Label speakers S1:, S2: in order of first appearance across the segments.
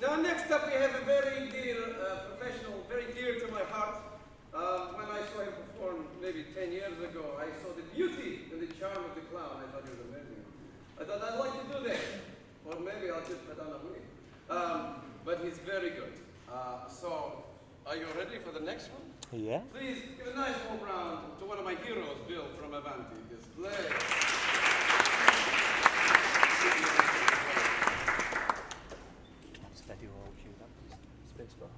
S1: Now, next up, we have a very dear professional, very dear to my heart. When I saw him perform maybe 10 years ago, I saw the beauty and the charm of the clown. I thought he was amazing. I thought I'd like to do that. Or maybe I'll just put on a wig. But he's very good. So, are you ready for the next one?
S2: Yeah.
S1: Please give a nice warm round to one of my heroes, Bill from Avanti Display.
S2: Steady or shoot up. Space bar.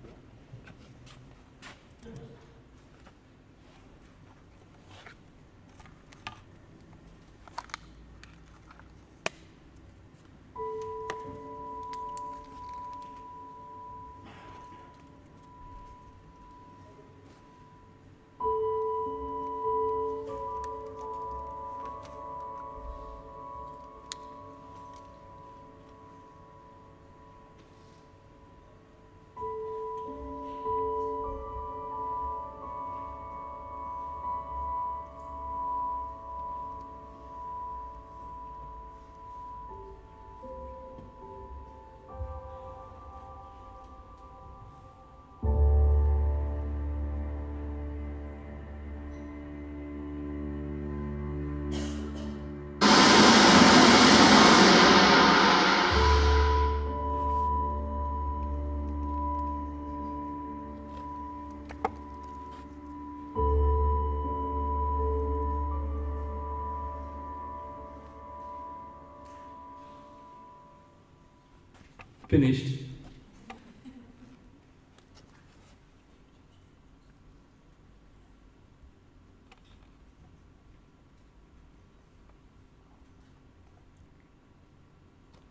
S3: Finished.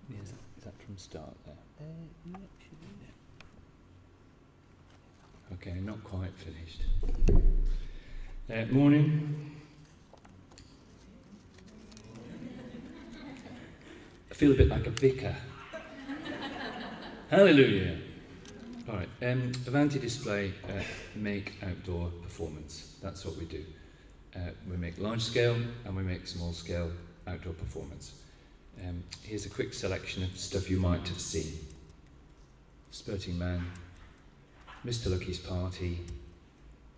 S2: Is that from start there? No, should be there.
S3: Okay, not quite finished. Morning. I feel a bit like a vicar. Hallelujah. All right, Avanti Display make outdoor performance. That's what we do. We make large scale and we make small scale outdoor performance. Here's a quick selection of stuff you might have seen. Spurting Man, Mr. Lucky's Party,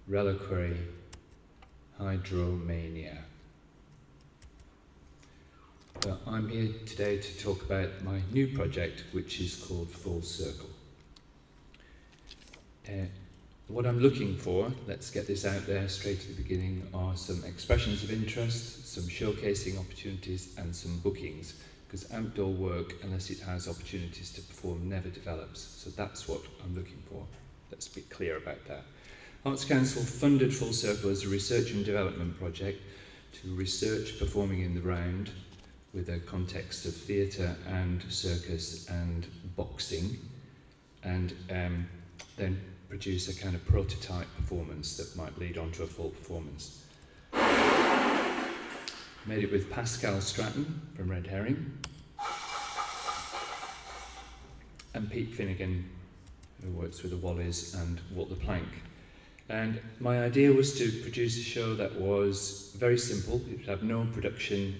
S3: Reliquary, Hydromania. But I'm here today to talk about my new project, which is called Full Circle. What I'm looking for, let's get this out there straight at the beginning, are some expressions of interest, some showcasing opportunities, and some bookings, because outdoor work, unless it has opportunities to perform, never develops. So that's what I'm looking for. Let's be clear about that. Arts Council funded Full Circle as a research and development project to research performing in the round, with a context of theatre and circus and boxing, and then produce a kind of prototype performance that might lead on to a full performance. Made it with Pascal Stratton from Red Herring, and Pete Finnegan, who works with the Wallies and Walk the Plank. And my idea was to produce a show that was very simple. It would have no production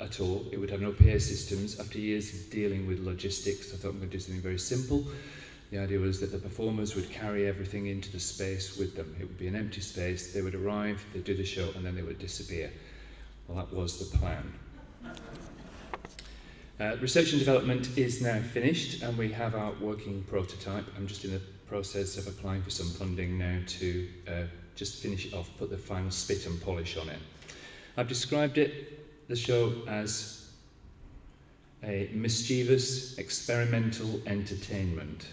S3: at all. It would have no PA systems. After years of dealing with logistics, I thought I'm going to do something very simple. The idea was that the performers would carry everything into the space with them. It would be an empty space. They would arrive, they'd do the show, and then they would disappear. Well, that was the plan. Research and development is now finished, and we have our working prototype. I'm just in the process of applying for some funding now to just finish it off, put the final spit and polish on it. I've described the show as a mischievous experimental entertainment,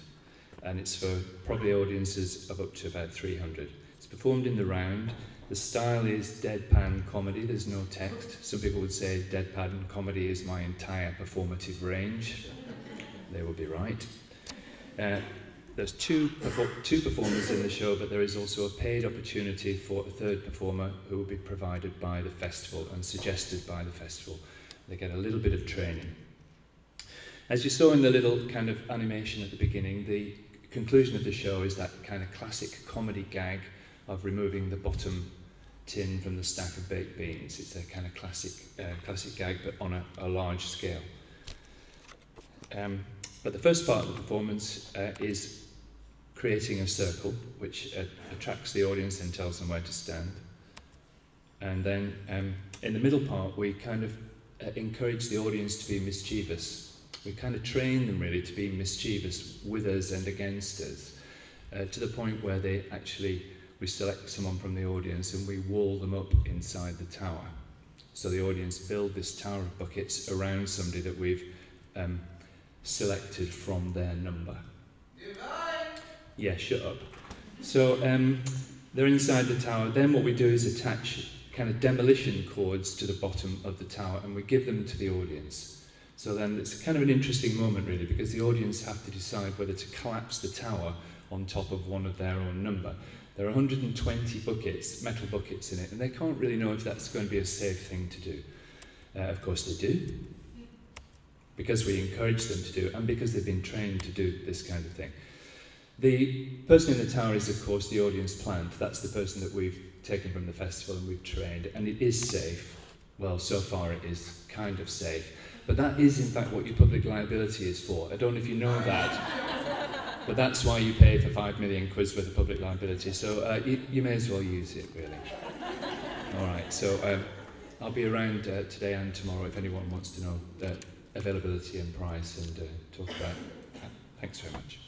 S3: and it's for probably audiences of up to about 300. It's performed in the round. The style is deadpan comedy, there's no text. Some people would say deadpan comedy is my entire performative range. They would be right. There's two performers in the show, but there is also a paid opportunity for a third performer who will be provided by the festival and suggested by the festival. They get a little bit of training. As you saw in the little kind of animation at the beginning, the conclusion of the show is that kind of classic comedy gag of removing the bottom tin from the stack of baked beans. It's a kind of classic gag, but on a large scale. But the first part of the performance is creating a circle, which attracts the audience and tells them where to stand. And then in the middle part, we kind of encourage the audience to be mischievous. We kind of train them really to be mischievous with us and against us, to the point where we select someone from the audience and we wall them up inside the tower. So the audience build this tower of buckets around somebody that we've selected from their number. Yeah, shut up. So they're inside the tower. Then what we do is attach kind of demolition cords to the bottom of the tower, and we give them to the audience. So then it's kind of an interesting moment really, because the audience have to decide whether to collapse the tower on top of one of their own number. There are 120 buckets, metal buckets in it, and they can't really know if that's going to be a safe thing to do. Of course they do, because we encourage them to do it, and because they've been trained to do this kind of thing. The person in the tower is, of course, the audience plant. That's the person that we've taken from the festival and we've trained, and it is safe. Well, so far it is kind of safe. But that is, in fact, what your public liability is for. I don't know if you know that, but that's why you pay for 5 million quid worth of public liability. So you may as well use it, really. All right, so I'll be around today and tomorrow if anyone wants to know availability and price and talk about that. Thanks very much.